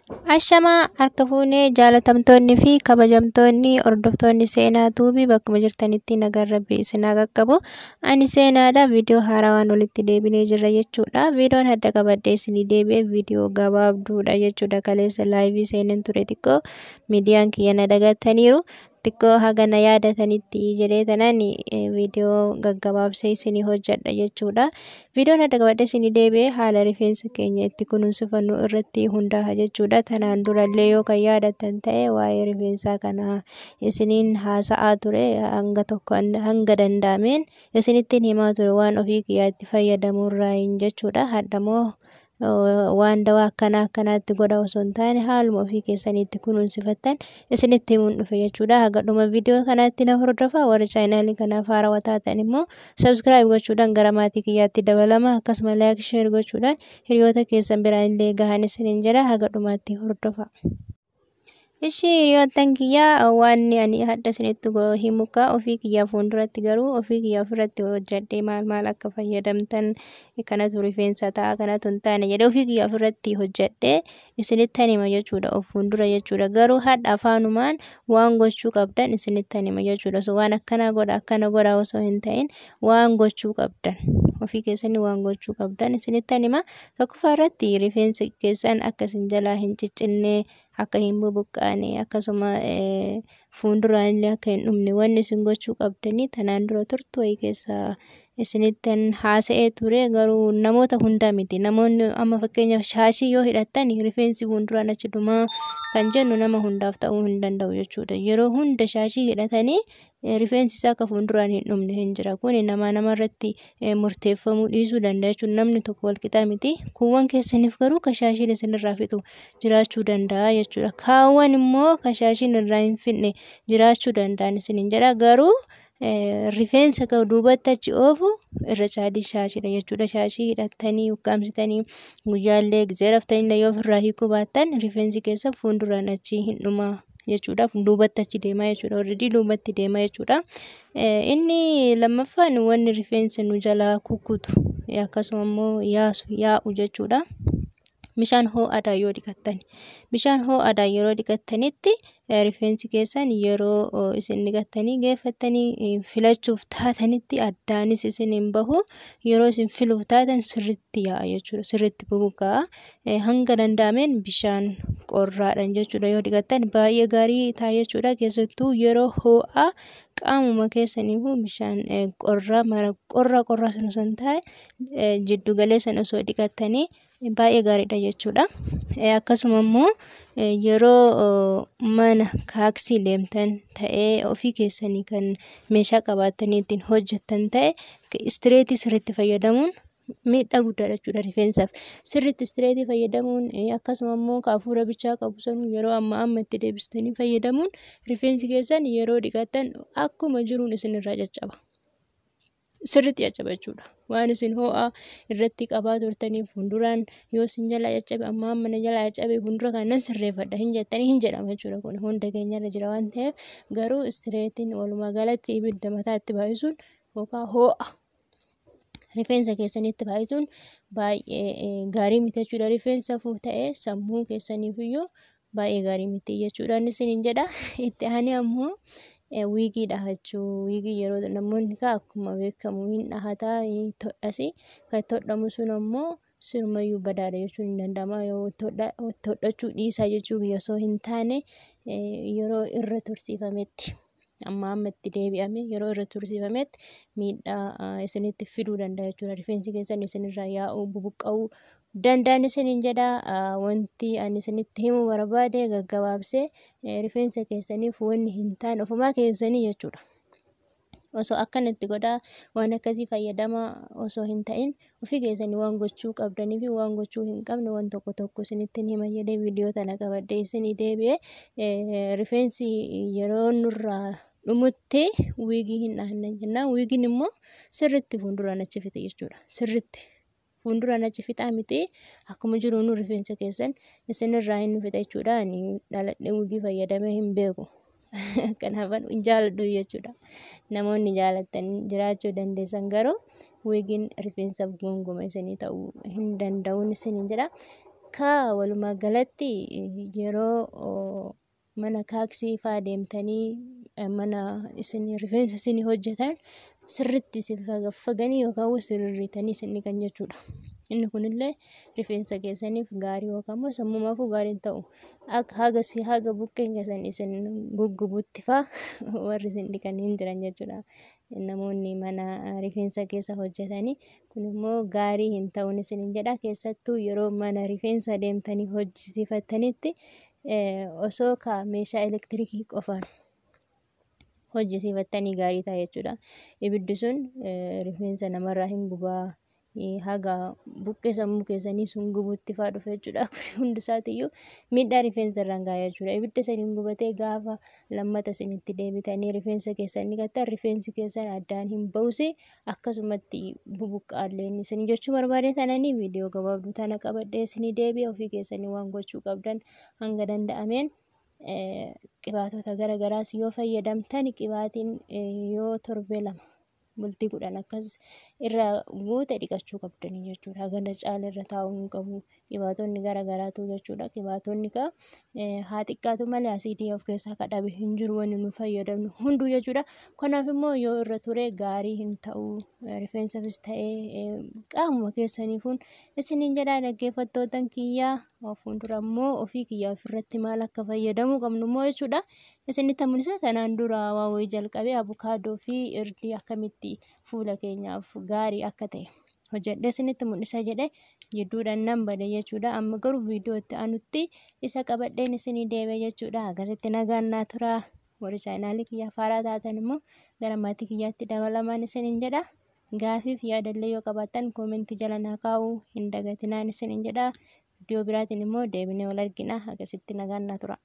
Ashamaa harka fuunee jaalatamtoonni fi kabajamtoonni hordoftoonni seenaa tuubii bakkuma jirtanitti nagaan rabbii isin haa qaqqabu. Ani seenaadha viidiyoo haarawaan walitti deebinee jirra jechuudha. Viidiyoon adda qabadhee isinii deebi'e viidiyoo gabaabduudha jechuudha. Kaleessa laayivii seenan ture xiqqoo miidiyaan kiyya na dagataniiru. Xiqqoo hagana yaadatanitti jedhee tanaan viidiyoo gaggabaabsee isinii hojjedha jechuudha. Viidiyoon adda qabadhee isinii deebi'e haala rifeensa keenya itti kunuunsifannu irratti hundaa'a jechuudha. Tanaan durallee yoo kan yaadatan ta'e waa'ee rifeensaa kana isiniin haasa'aa ture hanga danda'ameen isinittiin himaa ture waan ofii kiyyaatti fayyadamuurraa jechuudha. Hadhamoo waan dawaa akkanaatti godha osoo hin taane haaluma ofii keessaniitti kunuunsifattan isinitti himuun dhufe jechuudha. Haga dhuma viidiyoo kanaatti na hordofaa. Warra chaanaalii kanaaf haarawaa taatan immoo subscribe gochuudhaan gara maatii kiyyaatti dabalama. Akkasuma like share gochuudhaan hiriyoota keessan biraan illee gahan isiniin jedha. Haga dhumaatti hordofaa. Hiriyoottan kiyyaa waan ani hadda isinitti himuka ofii kiyyaa fuulduratti garuu ofii kiyyaa ofirratti hojjedhee maal akka fayyadamtan kanatu rifeensa ta'a kanatu hin taane jedhee ofii kiyyaa ofirratti hojjedhee isinittan hima jechuudha. Of fuuldura jechuudha. Garuu hadda afaanumaan waan gochuu qabdan isinittan hima jechuudha. So waan akkana godha osoo hin ta'in waan gochuu qabdan ofii keessanii waan gochuu qabdan isinittan hima. Tokkoffaa irratti rifeensi keessan akka isin jalaa hin ciccinne akka hin bubuqqaane akkasuma fuulduraan illee akka hin dhumne wanni isin gochuu qabdanii tanaan dura turtu wayii keessa isinittan haasa'ee ture. Garuu namoota hundaa miti. Namoonni amma fakkeenyaaf shaashii yoo hidhattan rifeensi fuulduraan achi dhumaa kan jennu nama hundaaf ta'uu hin danda'u jechuudha. Yeroo hunda shaashii hidhatanii rifeensi isaa akka fuulduraan hin dhumne hin jira. Kun namarratti murteeffamuu dhiisuu danda'a jechuudha. Namni tokko wal qixaa miti. Kuuwwan keessaniif garuu ka shaashiin isinirraa fixu jiraachuu danda'a jechuudha. Kaawwan immoo ka shaashiin irraa hin fixne jiraachuu danda'an isiniin jedha. Garuu rifeensa duubatti achi oofu irra caalii shaashiidha jechuudha. Shaashii hidhattanii ukkaamsitanii guyyaallee gizee raftanii yoo ofirraa hiikuu baattan rifeensi keessa fuulduraan achi hin dhumaa jechuudha. Duubatti achi deemaa jechuudha. Already duubatti deemaa jechuudha. Inni lammaffaan wanni rifeensa nu jalaa kukkutu akkasuma immoo yaa'u jechuudha. Bishaan ho'aadhaan yoo dhiqattan. Bishaan ho'aadhaan yeroo dhiqattanitti rifeensi keessan yeroo isin dhiqattanii geeffattanii filachuuf taatanitti addaanis isin hin bahu. Yeroo isin filuuf taatan sirriitti yaa'a jechuudha. Sirriitti bubuqa'a. Hanga danda'ameen bishaan qorraadhaan jechuudha yoo dhiqattan baay'ee gaarii ta'a jechuudha. Keessattuu yeroo ho'aa qaamuma keessaniifuu bishaan qorraa sana osoo hin taane jiddu galeessan osoo dhiqattanii baay'ee gaariidha jechuudha. Akkasuma immoo yeroo mana kaaksii deemtan ta'ee ofii keessanii kan meeshaa qabaattanii ittiin hojjettan ta'e istireetii sirriitti fayyadamuun miidhaa guddaadha jechuudha rifeensaaf. Sirriitti istireetii fayyadamuun akkasuma immoo kaafuura bichaa qabu sanuu yeroo amma itti deebistanii fayyadamuun rifeensi keessan yeroo dhiqattan akkuma jiruun isinirraa caccaba. Sirriitti caccaba jechuudha. Waan isin ho'aa irratti qabaa turtanii fuulduraan yoo isin jalaa caccabe amma na jalaa caccabe fuuldura kanan sirreeffadha hin jettanii hin jedhama jechuudha. Kun hunda keenyarra jira waan ta'eef garuu istireetiin walumaa galatti ibidda mataa itti baay'isuun yookaan ho'a rifeensa keessanitti baay'isuun baay'ee gaarii miti jechuudha. Rifeensa fuuf ta'ee sammuu keessaniifiyyuu baay'ee gaarii miti jechuudha. Isiniin jedha. Itti aanee ammoo wiigii dhahachuu. Wiigii yeroo namoonni akkuma beekamu hin dhahataa todhasi. Kan todhamu sun ammoo sirumayyuu badaadha jechuun hin danda'ama. Yoo todhachuu dhiisaa jechuu osoo hin taane yeroo irra tursiifametti. Amma itti deebi'ame yeroo irra tursiifametti miidhaa isinitti fiduu danda'a jechuudha. Rifeensi keessan isinirraa yaa'uu bubuqqa'uu danda'an isiniin jedha. Wanti ani isinitti himuu barbaade gaggabaabsee rifeensa keessaniif wanni hin taane ofumaa keessanii jechuudha. Osoo akkanatti godhaa waan akkasii fayyadamaa osoo hin ta'in ofii keessanii waan gochuu qabdanii fi waan gochuu hin qabne waan tokko isinitti hima jedhee viidiyoo tana qabadhee isinii deebi'ee rifeensi yeroo nurraa dhumutti wiigii hin dhahanna jennaan. Wiigiin immoo sirriitti fuulduraan achi fixa jechuudha. Sirriitti fuulduraan achi fixaa miti akkuma jiruun rifeensa keessan isinirraa hin fixa jechuudha. Ani dhaladhee wiigii fayyadamee hin beeku. Kanaaf hin jaaladhu jechuudha. Namoonni jaalatan jiraachuu dandeessan garuu wiigiin rifeensaaf gongoma isinii ta'uu hin danda'uun isiniin jedha. Akka walumaa galatti yeroo mana kaaksii fa'aa deemtanii mana isin rifeensa isin hojjetan sirriitti isin faganii yookaan sirriitanii isin kan jechuudha. Inni kunillee rifeensa keessaniif gaarii yookaan immoo sammumaafuu gaarii ta'u. Akka haga buqqeen keessan isin guggubutti fa'aa warri isin dhiqan hin jiran jechuudha. Namoonni mana rifeensa keessa hojjetanii kun immoo gaarii hin ta'uun isin jedha. Keessattuu yeroo mana rifeensa deemtanii hojjisiifattanitti osoo meeshaa elektiriikii qofaan hojjisiifattanii gaarii ta'a jechuudha. Ibiddi sun rifeensa namarraa hin gubaa. Haga buqqee sammuu keessanii sun gubutti fa'aa dhufe jechuudha. Hundi isaatiiyyuu miidhaa rifeensa irraan gahaa jechuudha. Ibidda saniin gubatee gaafa lammata isinitti deebitanii rifeensa keessan dhiqattan rifeensi keessan addaan hin ba'usi akkasumatti bubuqqaallee isin jechuu barbaade tananii viidiyoo gabaabduu tana qabadhee isinii deebi'e ofii keessanii waan gochuu qabdan hanga danda'ameen qibaatota garagaraas yoo fayyadamtan qibaatiin yoo torbee lama bultii 10 akkas irra guute dhiqachuu qabdanii jechuudha. Hagana caala irra taa'uu hin qabu. Qibaatonni garagaraatu jechuudha. Qibaatonni haa xiqqaatu malee asiidii of keessaa kadhabe hin jiru wanni nu fayyadamnu hunduu jechuudha. Kanaaf immoo yoo irra ture gaarii hin ta'u rifeensafis ta'ee qaamuma keessaniifuun isiniin jedhaa dhaggeeffattootan kiyyaa fuuldura immoo ofii kiyyaa ofirratti maal akka fayyadamuu qabnu immoo jechuudha. Isinitti mul'isa tanaan dura waa wayii jalqabee abukaadoo fi irdii akkamitti fuula keenyaaf gaarii akka ta'e hojjedhee isinitti mul'isa jedhee jidduudhaan nan bade jechuudha. Amma garuu viidiyoo itti aanutti isa qabadheen isinii deebi'e jechuudha. Akkasitti nagaan naa tura. Warri chaanaalii kiyyaaf haaraa taatan immoo gara maatii kiyyaatti dabalamaan isiniin jedha. Gaafiif yaadallee yoo qabaattan koomentii jala naa kaa'uu hin dagatinaan isiniin jedha. Viidiyoo biraatiin immoo deebinee wal argina. Akkasitti nagaan naa tura.